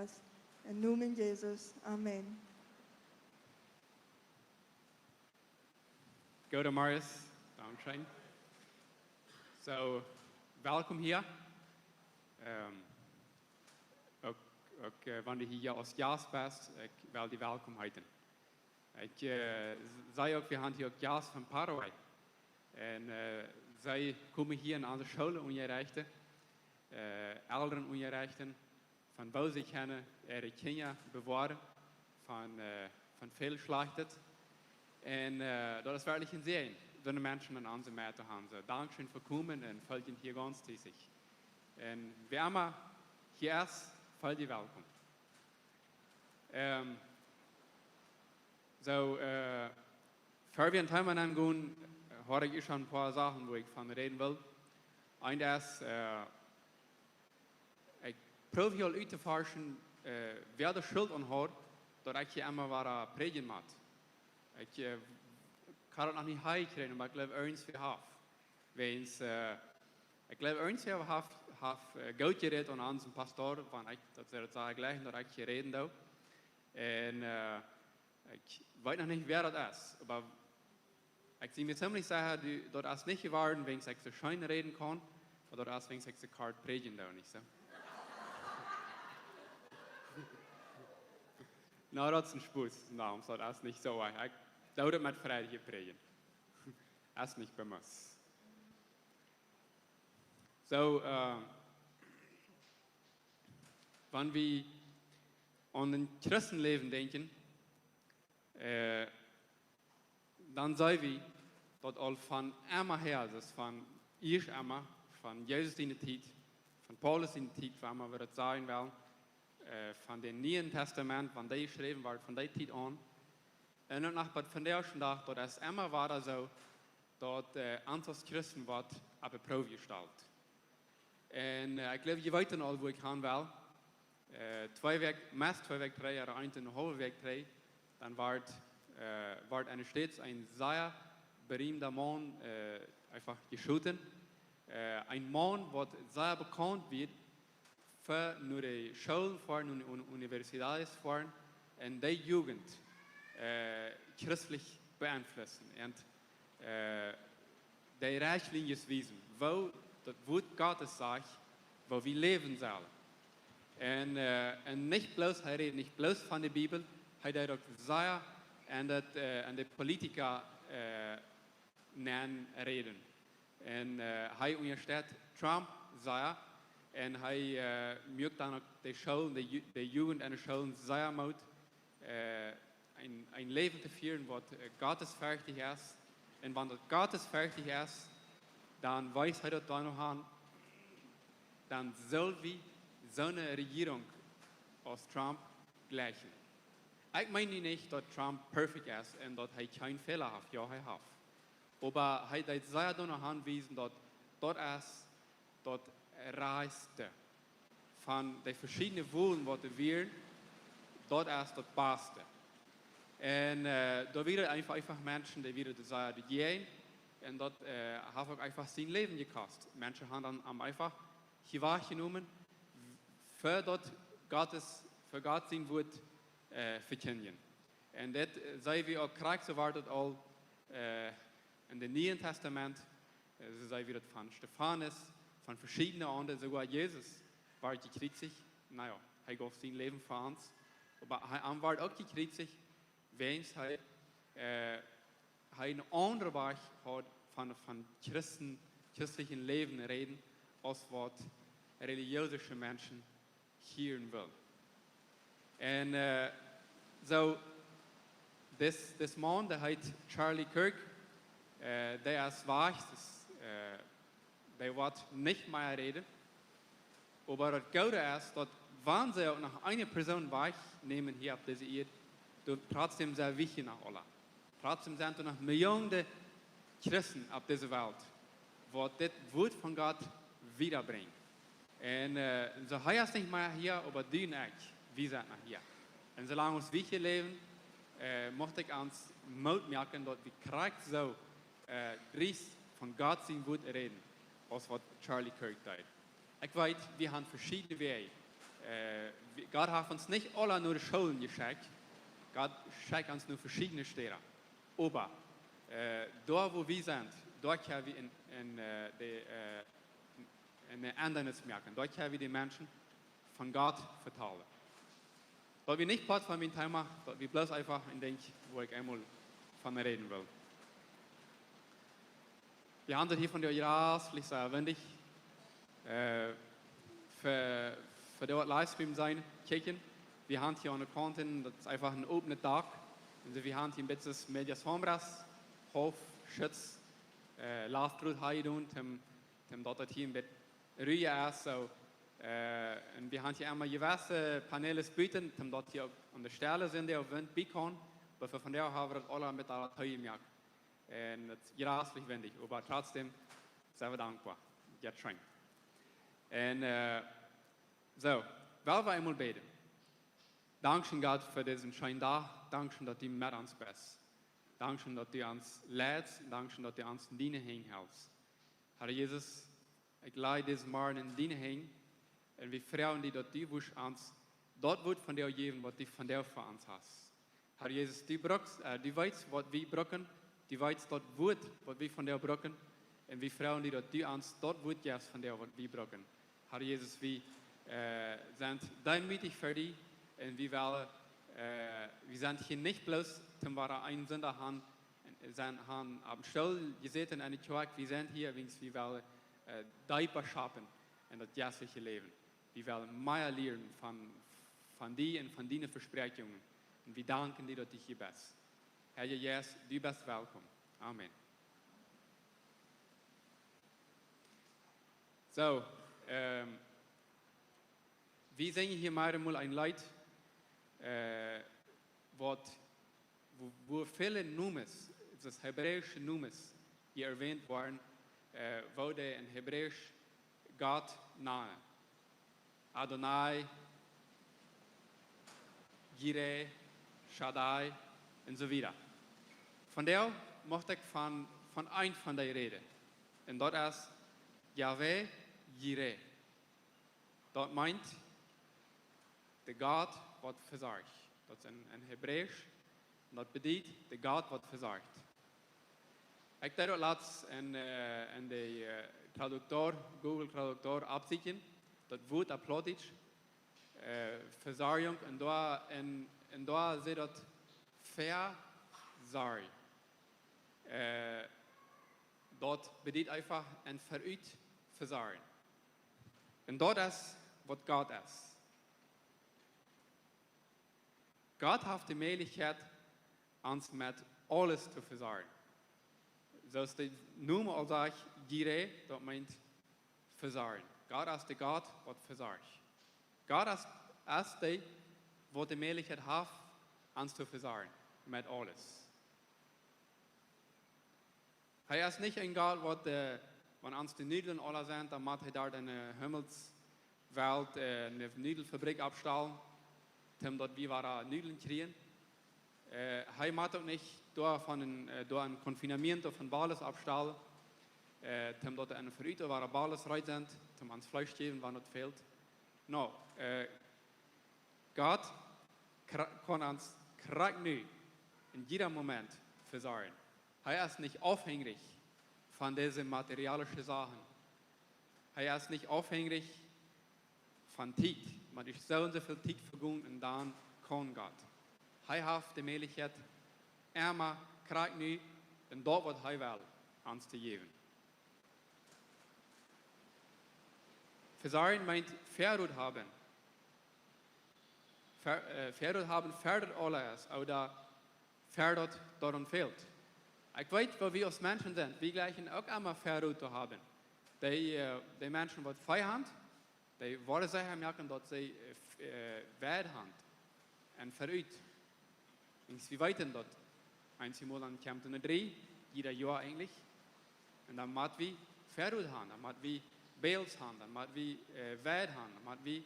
alles. In Namen Jesus. Amen. Goede Marius, dankeschön. So, welkom hier. Ook wanneer je hier als gast bent, ik wil die welkom heten. Ik zei ook, we hebben hier ook gast van Paraguay. En zij komen hier in onze scholen onderrichten, ouderen onderrichten, van waar ze kunnen ihre Kinder bewaren, van veel slachtet. En dat is wirklich een Segen, so eine Menschen in onze Mitte te haben. So, Dankeschön für kommen und folgen hier ganz tätig. Und wer immer hier ist, voll die welkom. Bevor wir in Thema gehen, habe ich schon ein paar Sachen, wo ich von reden will. Ein ist, ich probiere hier uit te forschen, wer de schuld aan hat, dat ik hier immer war predigen moet. Ik kan het nog niet heikrijgen, maar ik geloof ergens voor half. Weens, ik geloof ergens voor half goed geredet aan onze pastor, van ik, dat ze het zeggen gleich, dat ik hier reden doe. En ik weet nog niet wer dat is, maar ik zie me ziemlich sicher, dat is niet geworden, weens ik zo schön reden kan, maar dat is weens ik zo kort predigen doe, niet zo? Nou, dat is een spoes, nou, dat is niet zo. Ik doe het met vrijheid predigen. Dat is niet bij ons. So, wenn wir an ein Christenleben denken, dann sehen wir, dass all von immer her, das von ich immer, von Jesus in der Zeit, von Paulus in der Zeit, wenn wir das sagen wollen, von dem Neuen Testament, von der geschrieben wird, von der Zeit an. Und nach von der ersten Tag, dass es immer war so, dass uns Christen wird auf eine Probe gestellt. Und ich glaube, je weiter al wo ich gaan will, 2 Weg 3 Jahre, 1,5 Weg 3, dann wird stets ein sehr berühmter Mann einfach geschoten. Ein Mann, der sehr bekannt wird, für nur die Schulen fahren und Universitäten fahren und die Jugend christlich beeinflussen und die Richtlinien wiesen, wo das Wort Gottes sagt, wo wir leben sollen. Und nicht bloß, er redet nicht bloß von der Bibel, er redet auch sehr an die Politiker reden. Und er unterstellt Trump sehr, und er möchte dann auch die Schulen, die Jugend an den Schulen sehr gut ein Leben zu führen, was gottesfürchtig ist. Und wenn das gottesfürchtig ist, dann weiß er das noch an, dann soll wie so eine Regierung aus Trump gleichen. Ich meine nicht, dass Trump perfekt ist und dass er keinen Fehler hat. Ja, er hat. Aber er hat sehr noch angewiesen, dass das ist das Reichste von den verschiedenen Wohlen, die wir wählen, das ist das Beste. Und da werden einfach Menschen, die wieder das gehen, und das hat auch einfach sein Leben gekostet. Menschen haben dann einfach hier wahrgenommen, für Gott sein Wort verkündigen. Und das sehen wir auch gleich so war das all in dem Neuen Testament, so sehen wir das von Stephanus, von verschiedenen anderen, sogar Jesus war gekriegt. Naja, er gab sein Leben für uns, aber er war auch gekriegt, wenn er einen anderen Weg hat von christlichen Leben reden, als was religiöse Menschen hören wollen. Und so, das Mann, der heißt Charlie Kirk, der ist wahr, der wird nicht mehr reden, aber das Gute ist, dass wenn sie auch noch eine Person wahrnehmen hier auf dieser Erde, trotzdem sehr wichtig nach Allah. Trotzdem sind noch Millionen Christen auf dieser Welt, die das Wort von Gott wiederbringen. Und so heißt nicht mehr hier, aber die nicht, wir sind noch hier. Und solange wir hier leben, möchte ich uns Mut merken, dass wir korrekt so Christ von Gott sein Wort reden, als was Charlie Kirk tut. Ich weiß, wir haben verschiedene Wege, Gott hat uns nicht alle nur Schulen geschenkt. Gott schenkt uns nur verschiedene Städte. Aber da, wo wir sind, dort können wir in Ändernis merken. Dort können wir die Menschen von Gott vertrauen. Dort wir nicht Platz von meinem Thema, dort wir bloß einfach in Denk, wo ich einmal von reden will. Wir haben hier von der Jahreslich sehr wendig für dort Livestream sein, kijken. Wir haben hier an der Konten, das ist einfach ein offener Tag. Also wir haben hier ein bisschen Medias Sombras, Hof, Schutz, Laufbrot haben dort hier ein bisschen Ruhe ist. So, und wir haben hier einmal gewisse Paneele bieten, dort hier an der Stelle sind, die auf Wind bekommen. Aber von der haben wir das alle mit aller Teuer gemacht. Und das ist jahreslich wendig, aber trotzdem sehr dankbar. Jetzt schön. Und so, weil wir einmal beten. Dankeschön Gott für diesen schönen Tag. Dankeschön, dass du mit uns bist. Dankeschön, dass du uns lädst. Dankeschön, dass du uns in deine Hände hältst. Herr Jesus, ich lege diesen Morgen in deine Hände. Und wir freuen dich, dass du uns dort wird von dir geben, was du von dir für uns hast. Herr Jesus, du weißt, was wir brauchen. Du weißt, dort wird, was wir von dir brauchen. Und wir freuen dich, dass du uns dort wird gibst von dir, was wir brauchen. Herr Jesus, wir sind demütig für dich. Und wir sind hier nicht bloß, zum wir einen Sünder haben am Stuhl gesessen in der Kirche. Wir sind hier, weil wir wollen Deiper schaffen in das geistliche Leben. Wir wollen mehr lernen von dir und von deinen Versprechungen. Und wir danken dir, dass du hier bist. Herr Jesus, du bist willkommen. Amen. So, wir singen hier mal ein Lied, wo viele Nummers, das hebräische Nummers, die erwähnt waren, wurde in Hebräisch Gott nahe. Adonai, Jireh, Shaddai und so weiter. Von der möchte ich von ein von der Rede. Und dort ist Yahweh, Jireh. Dort meint der Gott, was versorgt. Das ist in Hebräisch. Und das bedeutet, der Gott, was versorgt. Ich habe dort laatst in der Google Traduktor abziehen. Das Wort Applaudisch, Versorgung. Und da steht das Versorg. Dort bedeutet einfach ein verübt Versorgen. Und dort ist, was Gott ist. Gott hat die Möglichkeit, uns mit alles zu versorgen. Zoals de noemen al zeg, Jireh, dat meint versorgen. Gott ist der Gott, der versorgt. Gott ist der, der die Möglichkeit hat, uns zu versorgen. Mit alles. Er ist nicht ein Gott, der, wenn uns die Nudeln alle sind, dann macht er dort eine Himmelswelt, eine Nudelfabrik abstellen, damit wir Nudeln kriegen. Er macht auch nicht durch ein Konfinament von Balles abstellen, damit eine Verhütung, wo Balles rein sind, um ans Fleisch zu geben, wenn es fehlt. No, Gott kann uns kranknü in jedem Moment versorgen. Er ist nicht abhängig von diesen materialischen Sachen. Er ist nicht abhängig von Zeit. Man ist so und so viel Zeit vergangen und dann kann Gott. Er hat die Möglichkeit, immer kranknü und dort, was er will, uns zu geben. Versorgen meint Verrut haben. Verrut haben fördert alles, oder fördert daran fehlt. Ich weiß, wo wir als Menschen sind, wir gleichen auch immer Verrut zu haben. Die Menschen, die frei haben, die wollen sich merken, dass sie Wert haben und verrut. Wir wissen das. Einmal dann kommt eine 3, jeder Jahr eigentlich. Und dann müssen wir Verrut haben, dann müssen wir Bales haben, dann müssen wir Wert haben, dann müssen wir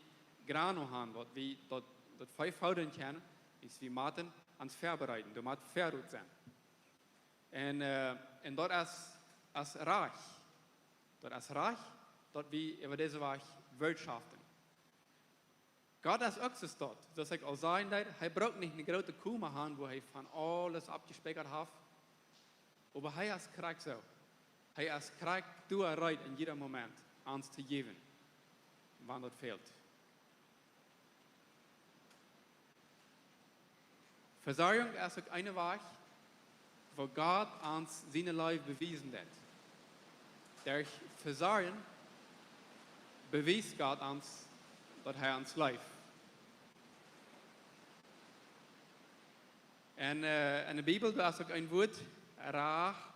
Grano haben, dass wir das 5 Fauden können, wir müssen uns vorbereiten, du musst Verrut sein. Und dort ist reich. Dort ist reich, dort wir über diese Weg wirtschaften. Gott ist auch so dort. Das ich auch sagen darf, er braucht nicht eine große Kuh machen, wo er von alles abgespeichert hat. Aber er ist krank so. Er ist krank, du erreicht in jedem Moment, uns zu geben, wann das fehlt. Versorgung ist auch eine Weg, wo Gott uns seine Liebe bewiesen hat. Durch Versorgung beweist Gott uns, dass er uns liebt. En in de Bijbel is ook een woord, raag.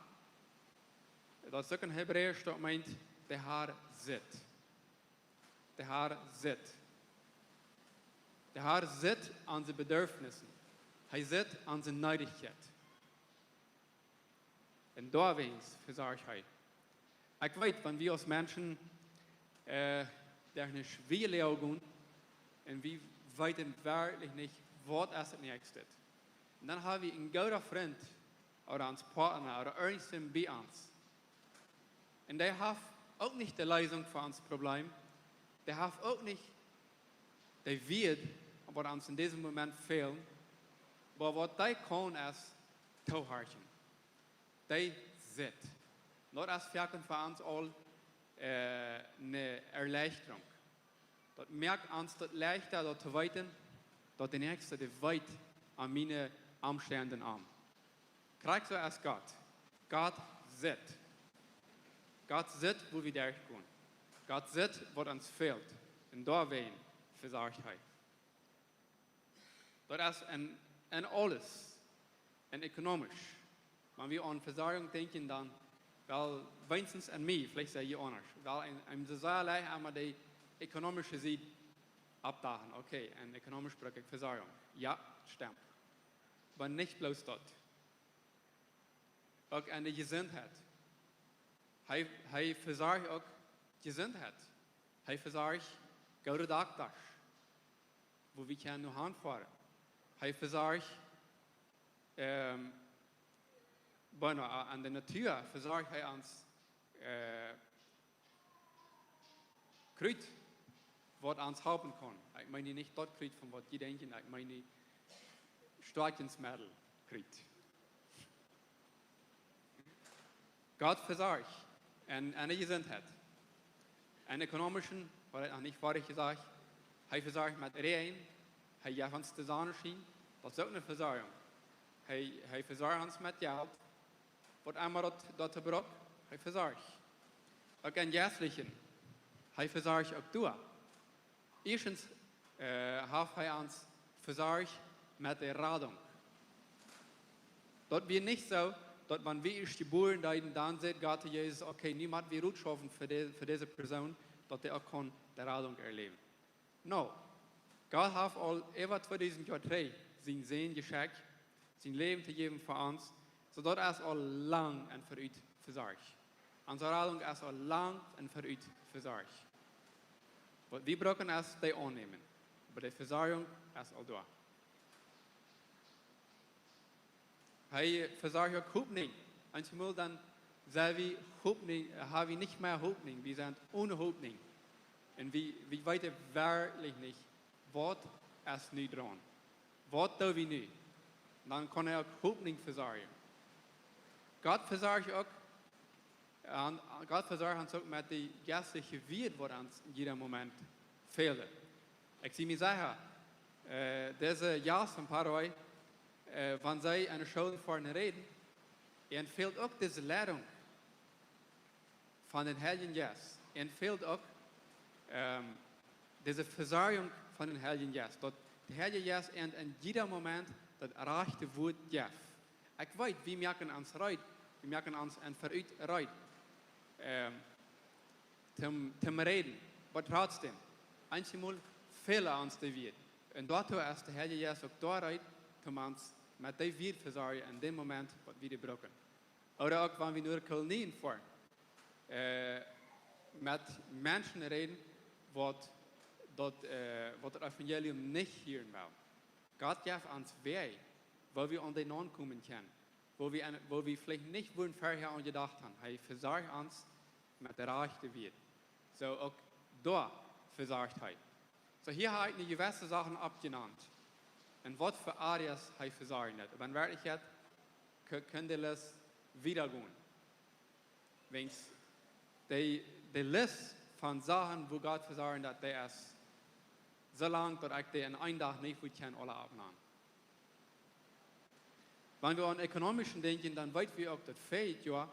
Dat is ook een Hebreeuws dat meint, de Heer zit. De Heer zit. De Heer zit aan zijn bedürfnissen. Hij zit aan zijn neidigheid. En daarweens verzorgt hij. Ik weet, wanneer we als mensen daar een schwere gaan, en we weten werkelijk niet, wat is het nächste. En dan hebben we een goede vriend, of ons partner, of irgendein bij ons. En die heeft ook niet de lösung voor ons probleem. Die heeft ook niet, die weet wat ons in diesem Moment fehlt. Maar wat die kan is, toeharten. Die zit. Not als werken voor ons al eine Erleichterung. Dat merkt ons dat leichter, dat te weten, dat de nächste de weit an meine Umständen arm. Krijg zo als Gott. Gott zit. Gott zit, wo wir durchgehen. Gott zit, wat ons fehlt. En daarween verzorgt hij. Dat is en alles. En economisch. Maar we aan Versorgung denken dan, wel wenigstens an mij, vielleicht sei je anders. Wel in sociale hebben die economische Seite abdagen. Okay, en economisch brauche ich Versorgung. Ja, stimmt. Aber nicht bloß dort. Auch an der Gesundheit. Hij verzorgt ook Gesundheit. Hij verzorgt gute Doktors, wo wir können nur hinfahren. Hij verzorgt bueno, an der Natur verzorgt hij ons Kruid, wat ons helpen kan. Ik meine niet dat Kruid van wat je denkt, ik meine Stärkungsmittel Kruid. Gott verzorgt en de Gesundheit. En ökonomischen, wat ik nog niet vorige gesagt, hij verzorgt met Regen, hij geeft ons de zonneschijn, dat is ook een verzorging. Hij verzorgt ons met geld, wat einmal dat te brok, hij verzorgt. Ook in Jährlichen, hij verzorgt ook door. Eerstens heeft hij ons verzorgt met de Radung. Dat wir nicht so, dat man wie ich geboren werden, dann sagt Gott Jesus, okay, niemand wird gut schaffen für diese Person, dass er auch kann die Radung erleben. No. Gott hat all über 2000 Jahre sein Sehen geschenkt, sein Leben zu geben für uns, sodass er es all lang und für uns versorgt. Unsere Radung ist all lang und für uns versorgt. Wir brauchen es die annehmen, aber die Versorgung ist all da. Hij verzorgt ook Hoffnung. Manchmal dann sagen wir, Hoffnung, haben wir nicht mehr Hoffnung, wir sind ohne Hoffnung. Und wir weten wirklich nicht, was ist nu dran. Was tun wir nu? Dann kann er auch Hoffnung versorgen. Gott versorgt uns auch mit der geistlichen Wert, was uns in jedem Moment fehlt. Ich sehe mir sicher, diese Jahr von Paraguay, wanneer zij aan de school vorne reden, en fehlt ook deze leiding van den Heiligen Geist. En fehlt ook deze verzorging van den Heiligen Geist. Dat de Heilige Geist in jeder Moment dat rechte woord geeft. Ik weet, we merken ons rijdt, we merken ons en vooruit rijdt. Te reden, maar trotzdem, manchmal fehlen ons de weer. En daartoe is de Heilige Geist ook daar rijdt, om ons met die weer verzorgen in dem Moment, wat we gebruiken. Oder ook wanneer we naar kolonien voeren. Met mensen reden, wat het evangelium niet hier wil. Gott geeft ons weg, waar we aan de naam komen kunnen. Wo wir vielleicht nicht vorher an gedacht haben. Hij verzorgt ons met de rechte weer. So ook daar verzorgt hij. So hier habe ich eine gewisse Sachen abgenannt. Und was für Areas habe ich versorgt. Aber in Wirklichkeit könnt ihr das wiedergehen. Wenn die Liste von Sachen, wo Gott versorgt hat, der ist so lang, dass ich die in einem Tag nicht gut kann, alle abnehmen. Wenn wir an ökonomischen denken, dann weit wir auch das fehlt, ja,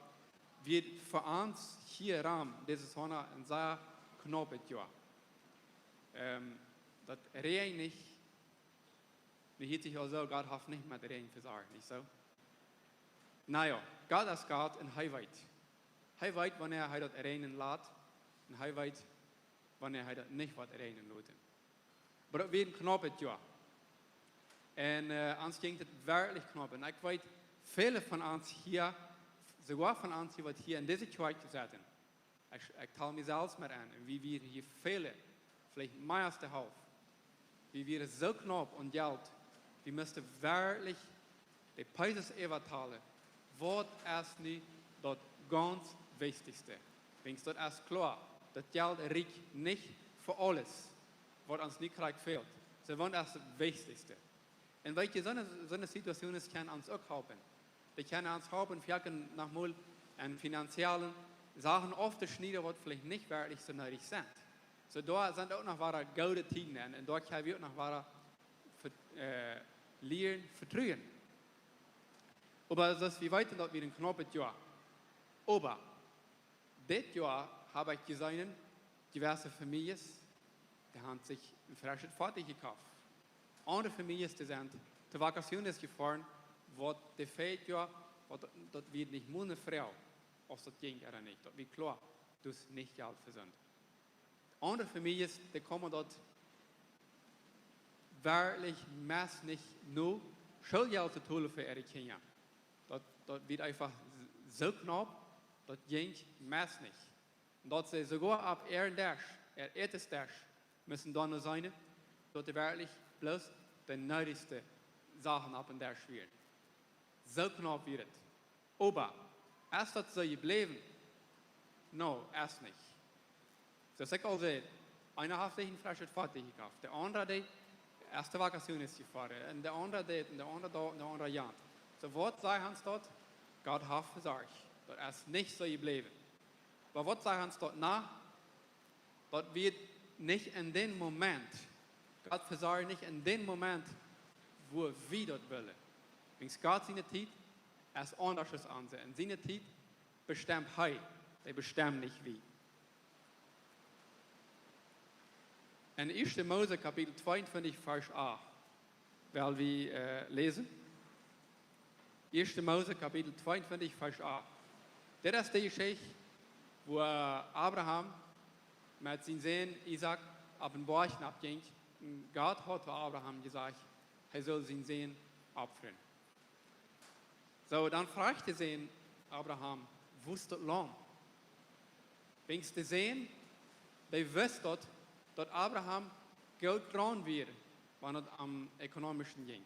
wird für uns hier Raum, dieses Honor ein sehr knappes Jahr. Das Regen nicht, wie hieß sich also, Gott hat nicht mit Regen versorgt, nicht so? Naja, Gott ist Gott in Highweit. Highweit, wenn er das Regen lässt, und Highweit, wenn er das nicht was Regen lässt. Aber das wird ein knappes Jahr. Und uns ging es wirklich knapp. Und ich weiß, viele von uns hier, sogar von uns, die hier in dieser Kirche sitzen, ich teile mich selbst mit an, wie wir hier viele, vielleicht mehr als der Hälfte, wie wir so knapp und Geld, wir müssten wirklich die Preise überteilen. Was ist nicht das ganz Wichtigste? Wenn es das ist klar, das Geld reicht nicht für alles, was uns nicht gleich fehlt. sondern das ist das Wichtigste. Und welche so eine Situation ist, kann uns auch helfen. Die kann uns helfen, vielleicht nochmal an finanziellen Sachen aufzuschneiden, die vielleicht nicht wirklich so nötig sind. So da sind auch noch wahre gute Zeiten und dort können wir auch noch wahre Lehren vertrauen. Aber das ist wie weiter dort wieder ein knappes Jahr. Aber dieses Jahr habe ich gesehen, diverse Familien, die haben sich ein frisches Fahrzeug gekauft. Andere Familien, die sind zur Vacation gefahren, wo der fehlt ja, das wird nicht nur eine Frau, ob das ging oder nicht. Das wird klar, das nicht Geld für sind. Andere Familien, die kommen dort wirklich meist nicht nur Schulgeld zu tun für ihre Kinder. Das wird einfach so knapp, das ging meist nicht. Und dort sie sogar ab ihrem Dash, ihr erstes Dash, müssen dann nur sein, dass sie wirklich bloß die nötigsten Sachen ab und Dash wird. So knapp wird es. Aber, erst das soll bleiben, no, erst nicht. So ich also, einer hat sich ein frisches Fahrzeug gekauft, der andere die erste Vacation ist gefahren, und der andere die, und der andere da, und der andere ja. So was sagt uns dort? Gott hat versorgt. Das ist nicht so bleiben. Aber was sagt uns dort nach? Das wird nicht in dem Moment, Gott versorgt nicht in dem Moment, wo wir dort wollen. Wenn Gott seine Zeit, ist anders als andere. In seiner Zeit bestimmt er bestimmt nicht wie. In 1. Mose Kapitel 22, Vers 8, weil wir lesen. 1. Mose Kapitel 22, Vers 8. Das ist die Geschichte, wo Abraham mit seinem Sohn Isaac auf den Berg abging. Gott hat zu Abraham gesagt, er soll seinen Sohn opfern. So, dann fragte Sohn Abraham, wo ist das Lamm? Wenn Sie sehen, der wusste, dass Abraham Geld dran wird, wenn es am ökonomischen ging.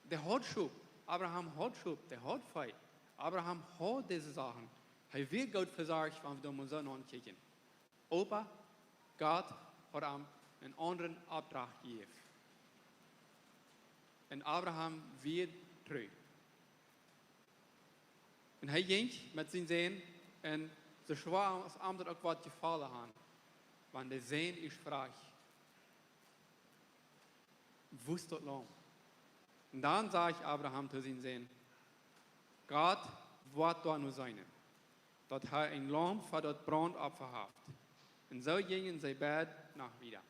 Der hat Schub. Abraham hat Schub, der hat Fei. Abraham hat diese Sachen. Er wird Gott versorgt, wenn wir uns so ankicken. Aber Gott hat ihm einen anderen Auftrag gegeben. Und Abraham wird treu. Und er ging mit seinen Sehen und so schwer als ihm das auch was gefallen hat. Wenn der Sehen ist fragt, wo ist das Lamm? Und dann sah ich Abraham zu seinen Sehen, Gott wird da nur sein, dass er ein Lamm für das Brandopfer hat. Und so gingen sie Bett nach wieder.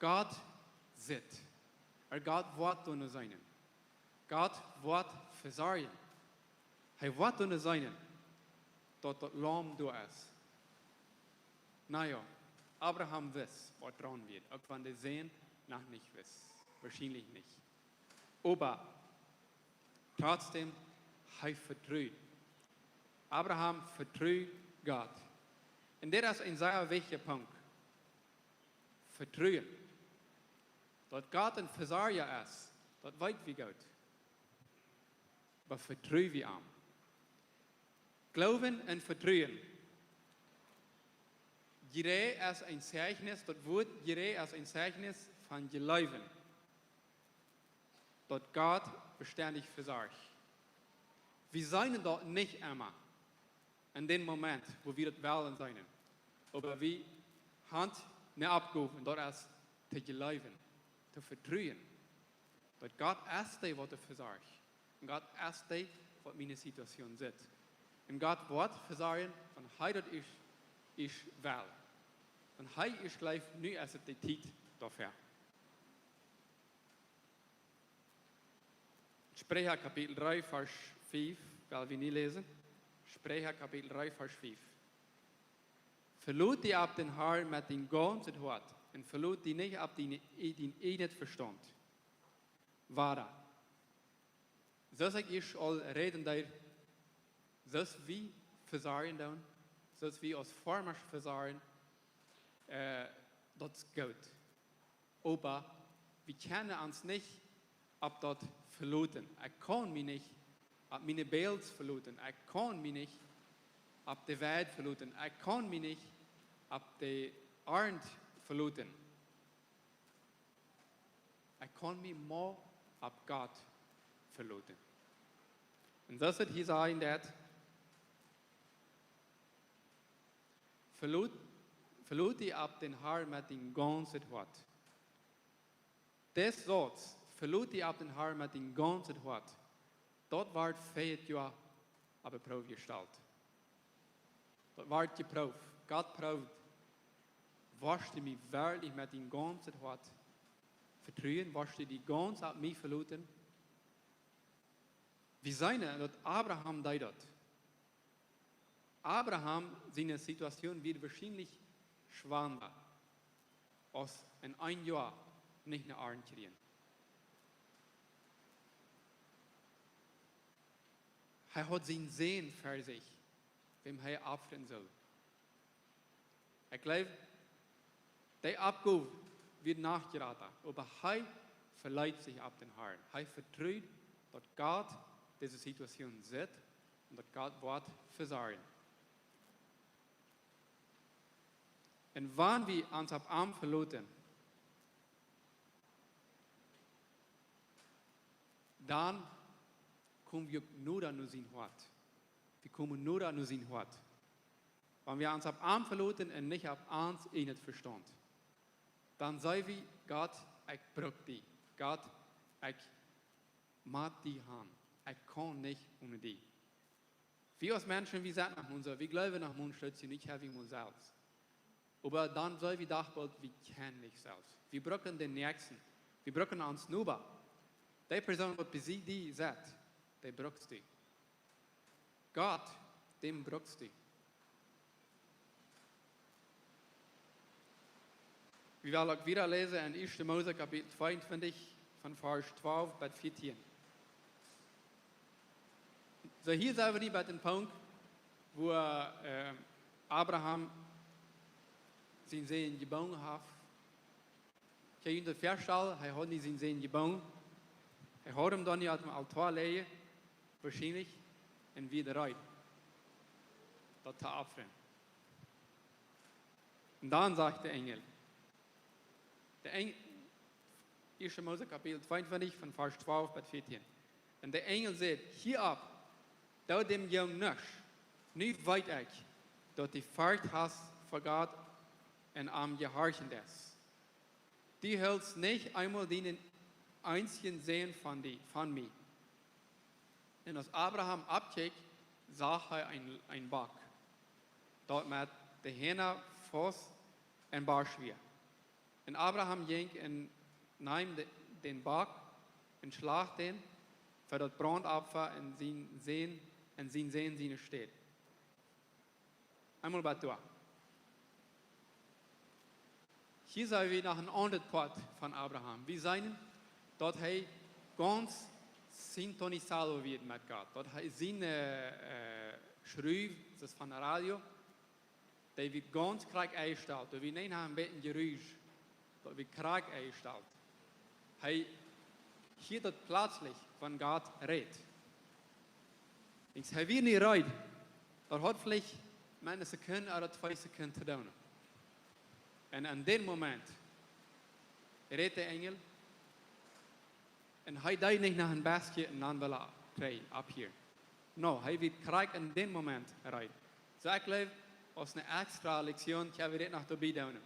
Gott sieht, Gott wird da nur sein. Gott wird versorgen. Er wird da nur sein, dass das Lamm da ist. Naja, Abraham weiß, was dran wird, auch wenn der Sehen noch nicht weiß. Wahrscheinlich nicht. Aber trotzdem, er vertraut. Abraham vertraut Gott. Und das ist ein sehr wichtiger Punkt. Vertrauen. Dass Gott ein Versorger ist, das weiß wie Gott. Aber vertrauen wir ihm. Glauben und Vertrauen Jireh als ein Zeichnis, dort wird Jireh als ein Zeichnis von Geläufen. Dort Gott beständig versorgt. Wir sind dort nicht immer in dem Moment, wo wir dort wollen sein. Aber wir haben nicht abgerufen, dort als zu geläufen, zu vertrauen. Dort Gott ist der, was er versorgt. Und Gott ist der, was meine Situation sieht. Und Gott wird versorgen, von heute dort ich will. Und heute ist gleich nicht als die Zeit dafür. Sprecher Kapitel 3, Vers 5, weil wir nicht lesen. Sprecher Kapitel 3, Vers 5. Verlot die ab den Haar mit den ganzen Hort und verlot die nicht ab den nicht verstand. Wara. So sag ich all reden da, so wie versagen dann, so wie aus Formers versagen, das gut. Aber wir können uns nicht ab dort verloten. Ich kann mich nicht ab meine Bilder verloten. Ich kann mich nicht ab der Welt verloten. Ich kann mich nicht ab der Art verloten. Ich kann mich mehr ab Gott verloten. Und das wird hier sagen, dass verlot die ab den Haar mit den ganzen Hort. Das Satz, verlot die ab den Haar mit den ganzen Hort. Dort war 4 Jahre aber Probe gestellt. Dort war geprüft. Gott prüft, warst du mich wirklich mit den ganzen Hort vertrauen, warst du die ganze ab mich verloten? Wie seine, dort Abraham da dort. Abraham, seine Situation wird wahrscheinlich schwanger, aus in ein Jahr nicht eine Arm kriegen. Er hat sein Sehen für sich, wem er abfüllen soll. Ich glaube, der Abgabe wird nachgeraten, aber er verleiht sich ab den Haaren. Er vertraut, dass Gott diese Situation sieht und dass Gott wird versorgen. Und wenn wir uns ab Arm verloten, dann kommen wir nur an sein Wort. Wir kommen nur an sein Wort. Wenn wir uns ab Arm verloten und nicht ab uns nicht verstand, dann sagen wir, Gott, ich brauche dich. Gott, ich mag dich haben. Ich kann nicht ohne dich. Wir als Menschen, wir sagen nach uns, wir glauben nach uns, dass sie nicht haben uns selbst. Aber dann soll wir dachten, wir kennen nicht selbst. Wir brauchen den Nächsten. Wir brauchen uns nur. Die Person, die bei die sagt, die braucht dich. Gott, dem brauchst du. Wir werden auch wieder lesen in 1. Mose Kapitel 22 von Vers 12 bis 14. So hier sind wir bei dem Punkt, wo Abraham sein Sehen gebaut hat. Ich habe ihn dort festgestellt, er hat nicht sein Sehen gebaut. Er hat ihm dann nicht auf dem Altar legen, wahrscheinlich, und wieder rein. Das zu opfern. Und dann sagt der Engel, 1. Mose Kapitel 22 von Vers 12 bis 14. Und der Engel sagt, hier ab, da dem Jungen nicht weit weg, dass die Fahrt hast vor Gott und am Gehorchen des. Die hältst nicht einmal den einzigen Sehen von mir. Und als Abraham abkeek, sah er ein Bock. Dort mit der Hähne, Fuß und Barschwier. Und Abraham ging und nahm den Bock und schlagt den für das Brandopfer in sein Sehen steht. Einmal bei Tua. Hier sehen wir nach einem anderen Part von Abraham. Wir sehen, dort er ganz syntonisalo wird mit Gott. Dort er seine Schrift, das ist von der Radio, der wird ganz krank eingestellt. Da wird nicht ein bisschen Geräusch, dort wird krank eingestellt. Hier dort plötzlich von Gott redet. Ich sage, wie nicht redet, dort hat vielleicht eine Sekunde oder 2 Sekunden zu tun. En aan dit moment redt de engel. En hij deed niet naar een basje en dan wil hij op hier. No, hij wil krijgen in dit moment rijden. Dus ik geloof, als een extra lektie, gaan we dit nog erbij doen.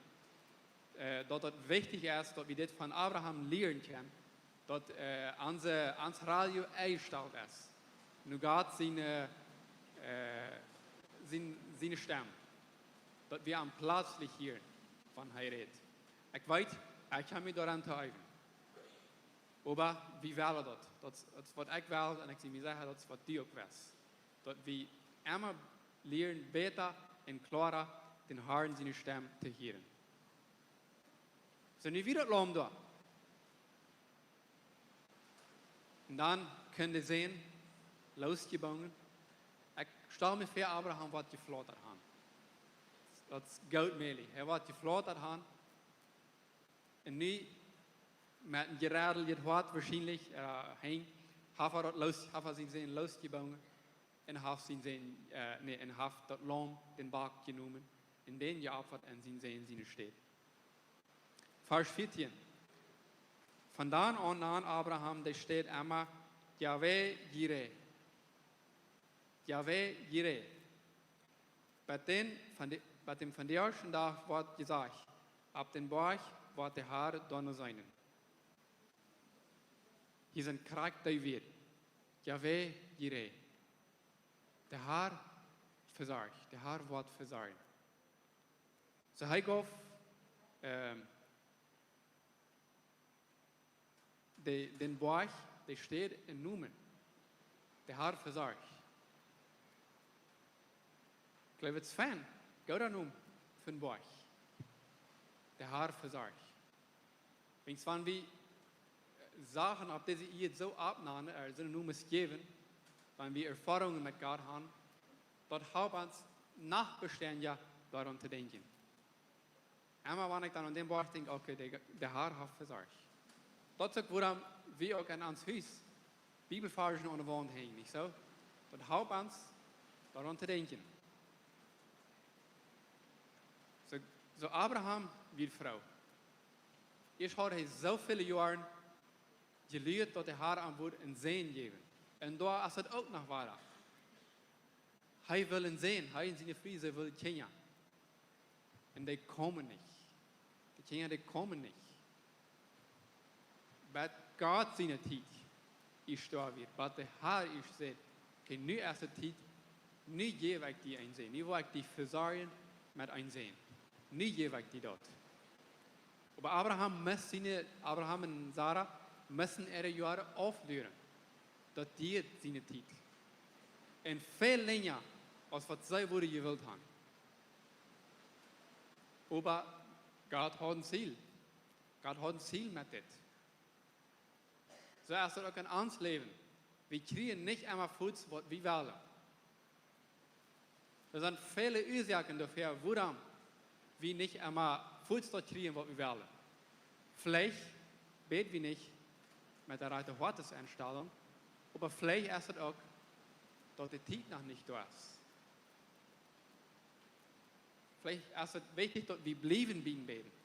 Dat het wichtig is dat we dit van Abraham leren kunnen. Dat ons radio eingesteld is. Nu gaat zijn stem. Dat we aan plaatselijk hier van hij redt. Ik weet, ik kan me daaraan te houden. Maar wie willen dat? Dat is wat ik wil en ik zie me zeggen, dat is wat die ook wist. Dat we immer leren beter en klarer den Herrn zijn stem te horen. So, nu weer het loom door. En dan kun je zien, losgebogen. Ik stel me voor Abraham wat je gefloten had. Dat is goudmelig. Hij wat je gefloten had. En nu, met een geradel, je hoort waarschijnlijk, hij heeft zijn losgebogen. En heeft dat loom den bak genomen. En den je opvat en zijn steed. Vers 14. Vandaan aan Abraham, daar staat immer, Yahweh Jireh. Yahweh Jireh. Bij dem van de eerste dag wordt gezegd, op den berg wordt de Heer donner zijn. Hier is een kracht die weer. Yahweh Jireh. De Heer verzorgt. De Heer wordt verzorgen. Zo hij gaf den berg, der steht in Noemen. Der Herr verzorgt. Ich glaube, es ist fijn. Ga daar noem für den Berg. Der Herr verzorgt. Wenn wir Sachen auf diese ihr so abnehmen, so noemen geben, wenn wir Erfahrungen mit Gott haben, dort haben uns nachbestehen ja daran zu denken. Einmal, wenn ich dann an den Berg denke, okay, der Herr hat verzorgt. Dat is ook waarom we ook in ons huis Bibelversen aan de wand hängen, niet zo? Dat houdt ons daaraan te denken. Zo Abraham wie vrouw. Eerst had hij zoveel jaren geleerd dat hij haar aan woord een zin geven. En daar is het ook nog waar. Hij wil een zin, hij en zijn vrienden willen kinderen. En die komen niet. De kinderen die komen niet. Bij God zijn tijd is daar weer. Wat de Heer is zegt, okay, nu is het tijd, nu geef ik die een zin. Nu wil ik die verzorgen met een zin. Nu geef ik die dat. Maar Abraham en Sarah müssen ihre Jahre aufleren. Dat die zijn tijd. En veel länger als wat zij worden gewild hebben. Maar God had een ziel. God had een ziel met dit. So ist es auch in ons Leben. Wir kriegen nicht einmal Fuß, was wir wollen. Es sind viele Ursachen dafür, warum wir nicht einmal Fuß dort kriegen, was wir wollen. Vielleicht beten wir nicht mit der rechten Gotteseinstellung, aber vielleicht ist es auch, dass die Zeit noch nicht da ist. Vielleicht ist es wichtig, dass wir bleiben beten.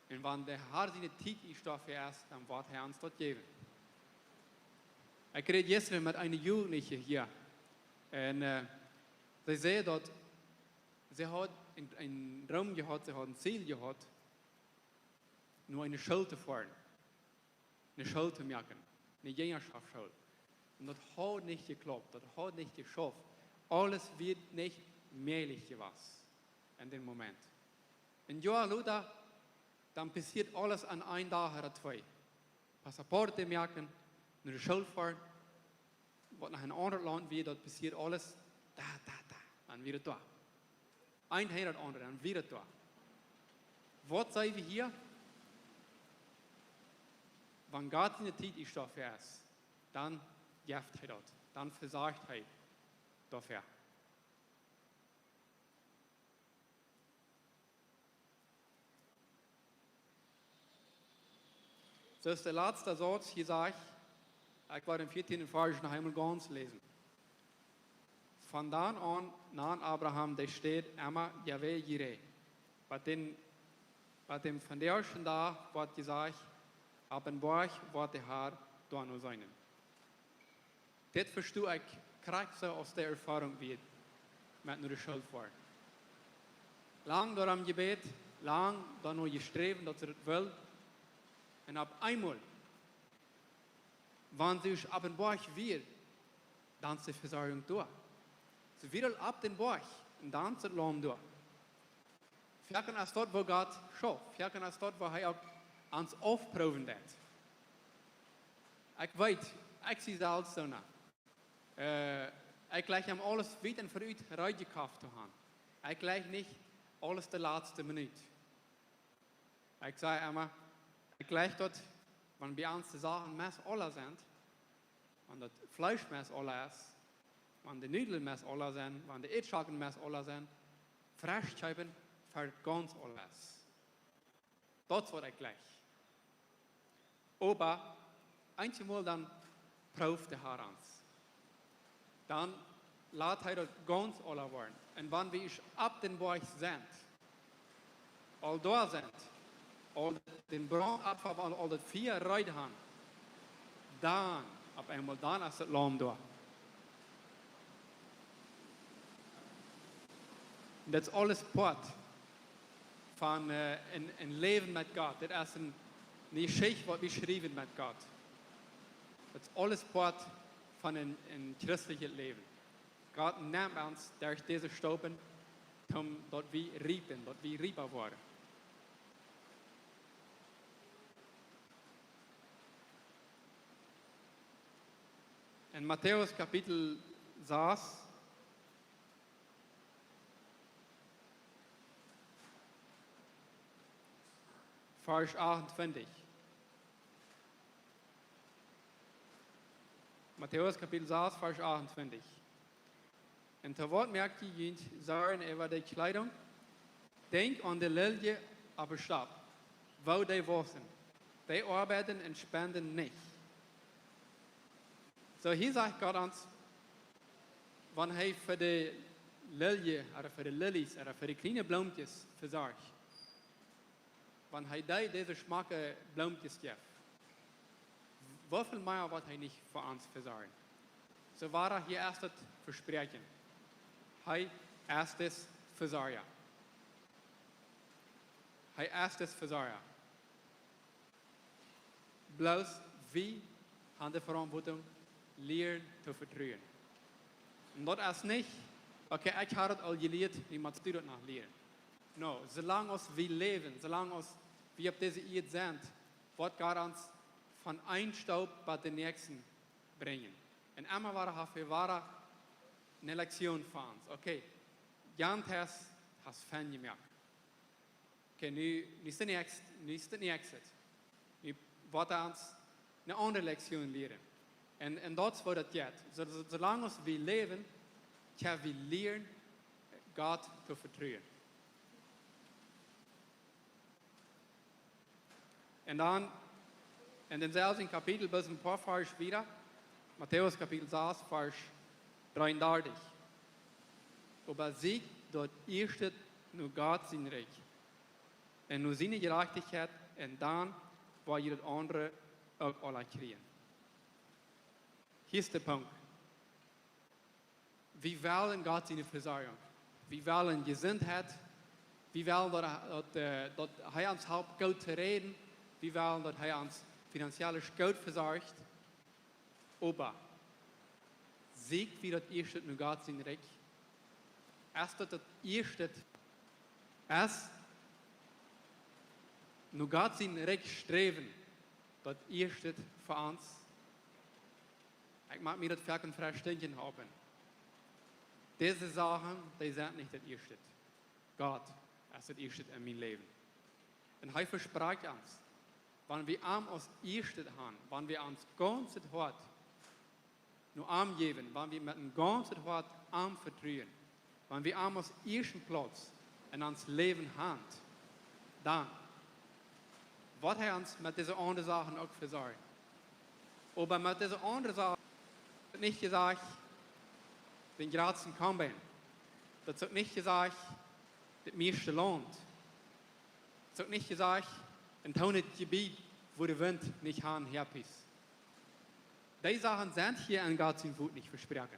En wanneer de Herr zijn tijd is dafür ist, dann wird er uns das geben. Ich rede gestern mit einer Jugendlichen hier. Und sie sehen, dass sie hat einen Traum gehabt, sie hat ein Ziel gehabt, nur eine Schule zu fahren. Eine Schule zu merken. Eine Jüngerschaftsschule. Und das hat nicht geklappt, das hat nicht geschafft. Alles wird nicht möglich gewesen in dem Moment. Und ja, Luther, dann passiert alles an einem Tag oder zwei. Passaporte merken, naar de Schule fahren, wat nach einem anderen Land wird, dort passiert alles da, dann wieder da. Ein Jahr das andere, dann wieder da. Was sagen wir hier? Wenn Gott in der Zeit ist dafür ist, dann gibt er das, dann versagt er dafür. Das ist der letzte Satz, hier sagt, ich werde im 14. Vers noch einmal ganz lesen. Von dann an nahm Abraham, der steht immer Yahweh Jireh. Bei dem von der schon da wird gesagt, ab en Borg wird der Herr da noch sein. Das verstehe ich krass so aus der Erfahrung, wie mit nur der Schuld war. Lang door am Gebet, lang dan nog je streven dat ze het wil. En op eenmaal, wanneer ze op een borg weer, dan is de verzorging door. Ze weer op den borg en dan is het loon door. Verken als dat waar God schoof, verken als dat waar hij ook ons afproeven deed. Ik weet, ik zie dat altijd zo na. Ik leg hem alles wit en vooruit uitgekauft te gaan. Ik leg niet alles de laatste minuut. Ik zei immer, ik leg dat, wanneer bij ons de zaken mes alle zijn, wanneer het vlees mes alle is, wanneer de nudelen mes alle zijn, wanneer de eetschaken mes alle zijn, frischscheiben voor ganz alle is. Dat is wat ik leg. Aber, eenmaal dan proeft de Herr ons. Dan laat hij dat ganz alle worden. En wanneer we op den Berg zijn, al daar zijn, al den brand afvallen, al dat vier rijden gaan, dan, op eenmaal dan is het loon door. Dat is alles part van een leven met God. Dat is een geschichte wat we schrijven met God. Dat is alles part van een christelijk leven. God neemt ons door deze stoppen, omdat we riepen, dat we riepbaar worden. In Matthäus Kapitel 6, Vers 28. Matthäus Kapitel 6, Vers 28. En ter Wort merkt je sagen über die Kleidung, denk an die Lilie aber Stab, wo die wachsen. Die arbeiten und spenden nicht. So hier sagt Gott uns, wenn er für die Lilie, oder für die Lilies, oder für die kleinen Blumentjes versorgt, wenn er diese schmacke Blumentjes gibt, wieviel mehr wird er nicht für uns versorgen? So war er hier erst das Versprechen. Hij erstes Versorger. Hij erstes Versorger. Bloß wie haben die Verantwortung leren te vertrouwen. En dat is niet, okay, ik heb het al geleerd, niemand stuurt het nog leren. No, zolang als we leven, zolang als we op deze eerd zijn, wordt God ons van een stap bij de nächsten brengen. En immer waren eine Lektion für uns. Okay, Jan has fan gemerkt. Okay, nu ist der nächste. Nu wird uns eine andere Lektion leren. En dat is wat het gaat. Zolang we leven, kunnen we leren God te vertrouwen. En dan, in denzelfden Kapitel, bis ein paar Vers wieder, Matthäus Kapitel 6, Vers 33. Aber sieg dort eerst nur Gott zijn Reich. En nur seine Gerechtigkeit, en dan waar je het andere ook alle krijgen. Hier ist der Punkt. Wir wollen Gott seine Versorgung. Wir wollen Gesundheit. Wir wollen, dass er uns helpt, gut zu reden. Wir wollen, dass er uns finanziell gut versorgt. Aber siegt wie das erste nur Gott sein Reich. Erst das erste, erst nur Gott sein Reich streben, das erste für uns. Ich mag mir das Werk und Verstehen haben. Diese Sachen, die sind nicht das erste. Gott ist das erste in meinem Leben. Und er verspricht uns, wenn wir am als erste haben, wenn wir uns ganz hart nur arm geben, wenn wir mit dem ganzen Hart arm vertrauen, wenn wir am als ersten Platz in uns Leben haben, dann wird er uns mit diesen anderen Sachen auch versorgen. Aber mit diesen anderen Sachen wird nicht gesagt, den Grazen kommen. Das wird nicht gesagt, das meiste lohnt. Es ist auch nicht gesagt, in einem Gebiet, wo der Wind nicht herpießt. Die Sachen sind hier in Gottes Wort nicht versprochen.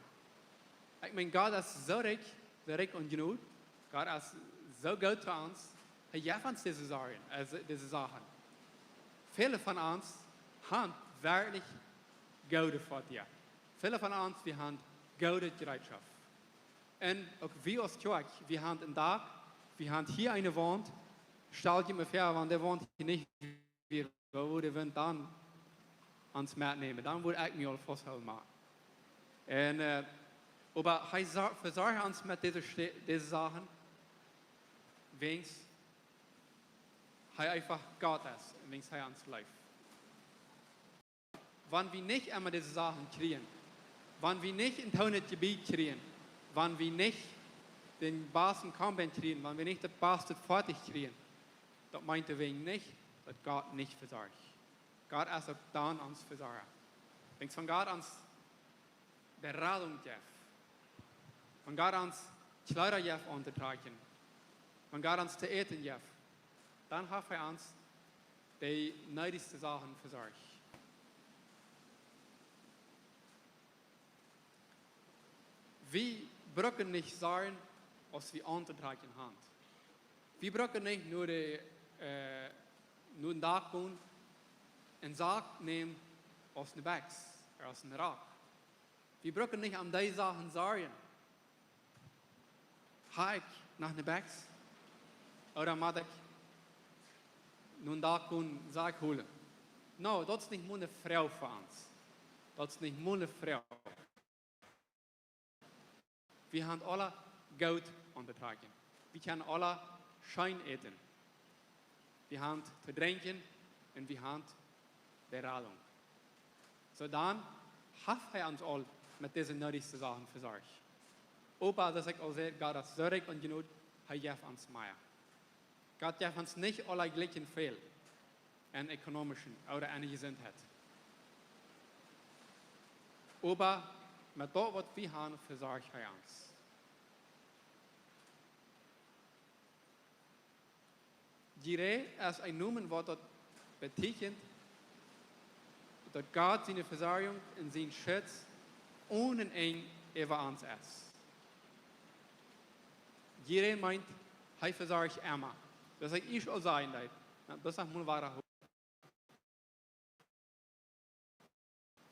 Ich meine, Gott ist so reich und genug. Gott ist so gut zu uns. Er gibt uns diese Sachen. Viele von uns haben wirklich gute Vorteile. Viele von uns, wir haben gute Bereitschaft. Und auch wir als Kirche, wir haben einen Tag, wir haben hier eine Wand. Stell dir mal vor, wenn der Wand hier nicht wäre, wo würde wir dann ans Markt nehmen? Dann würde ich mir fast machen. Und, aber er versorgt uns mit diesen Sachen, wenn er einfach Gott ist und wenn er uns lebt. Wenn wir nicht immer diese Sachen kriegen, wenn wir nicht in das Gebiet kriegen, wenn wir nicht den besten Combat kriegen, wenn wir nicht das Beste fertig kriegen, das meint wir nicht, dass Gott nicht versorgt. Gott ist auch dann uns versorgt. Wenn von Gott uns Beratung gibt, wenn Gott uns Kleider gibt untertragen, wenn Gott uns zu essen gibt, dann hat er uns die nötigsten Sachen versorgt. Wir brauchen nicht sagen, was wir untertragen haben. Wir brauchen nicht nur einen Tag gehen und Sack nehmen aus den Bags, aus dem Rock. Wir brauchen nicht an diese Sachen sagen. Habe ich nach den Bags? Oder muss ich nur einen Tag gehen und Sack holen? No, das ist nicht nur eine Frau für uns. Das ist nicht nur eine Frau. Wir haben alle Geld untertragen. Wir können alle Schein eten. Wir haben zu trinken und wir haben Beratung. So dann hat er uns alle mit diesen nötigsten Sachen versorgt. Aber das ich auch sehe, Gott ist so reich und genug, er gibt uns mehr. Gott gibt uns nicht alle gleichen Fehl in ökonomischen oder in Gesundheit. Aber mit dem, was wir haben, versorgt er uns. Jireh ist ein Nomen, das bedeutet, dass Gott seine Versorgung und seinen Schutz ohne ihn über uns ist. Jireh meint, er versorgt immer. Das ist ich auch sagen, das ist mal wahre.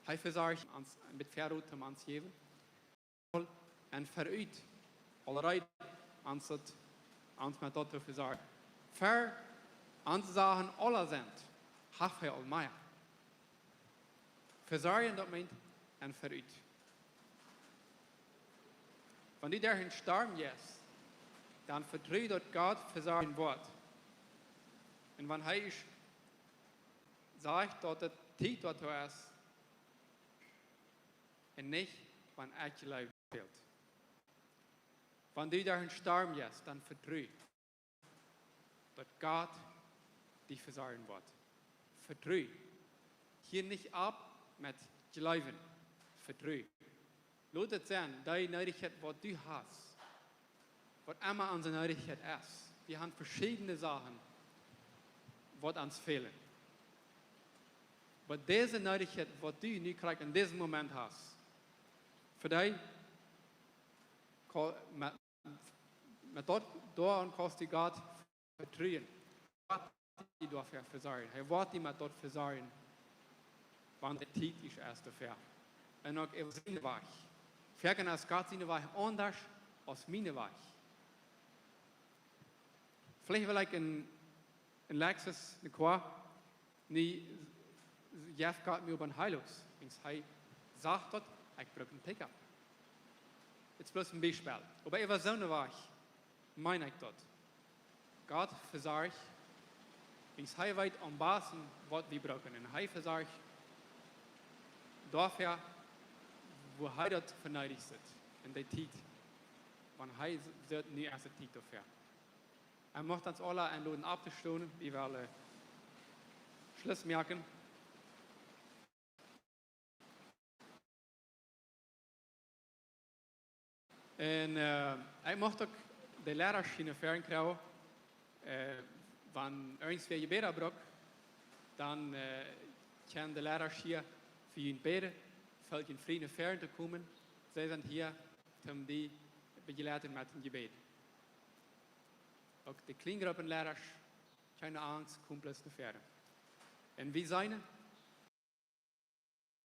Er versorgt uns mit Verrut um uns geben und verüht, allerlei uns mit dort versorgt. Für uns Sachen alle sind, hat er all mehr. Versorgen, das meint, und verüht. Wenn die dahin sterben jetzt, dann vertraut dass Gott versorgen wird. Und wenn er sagt, dass das Zeit, was er ist, und nicht, wenn echt Leben fehlt. Wenn die dahin sterben jetzt, dann vertraut, dass Gott dich versorgen wird. Vertraut. Hier nicht ab mit Glauben. Vertraut. Lass es sein, die Nötigkeit, was du hast, was immer unsere Nötigkeit ist. Wir haben verschiedene Sachen, was uns fehlen. Aber diese Nötigkeit, was du nicht kriegst in diesem Moment hast, für dich, mit dort kannst du Gott vertrauen. Gott die dafür versorgen. Er wird dich mit dort versorgen, wann der Zeit ist erst dafür. Und auch er seine Weg. Vergen als Gott seine Weg anders als meine Weg. Vielleicht will ich in Lexus eine Qua, nie Jeff Gott mir über ein Heilungs. Er sagt dort, ich brauche ein Pickup. Jetzt bloß ein Beispiel. Aber er war so eine Weg, meine ich dort. Gott versorgt, er weit am besten, was wir brauchen. Und er versorgt dafür, wo er dort verneidigt ist. In der Zeit. Wenn er wird nie erst die Zeit dafür. Er macht uns alle einladen abzustehen. Wir wollen Schluss merken. Und ich möchte auch die Lehrerschiene fernkrauen. wenn irgendwer Gebet abbraucht, dann kann der Lehrer hier für ihn beten, für ihn Frieden fern zu kommen. Sie sind hier, um die begleiten mit dem Gebet. Ook de Kleingruppenleiders, keine Angst, kommt bloß zu fern. En wie zijn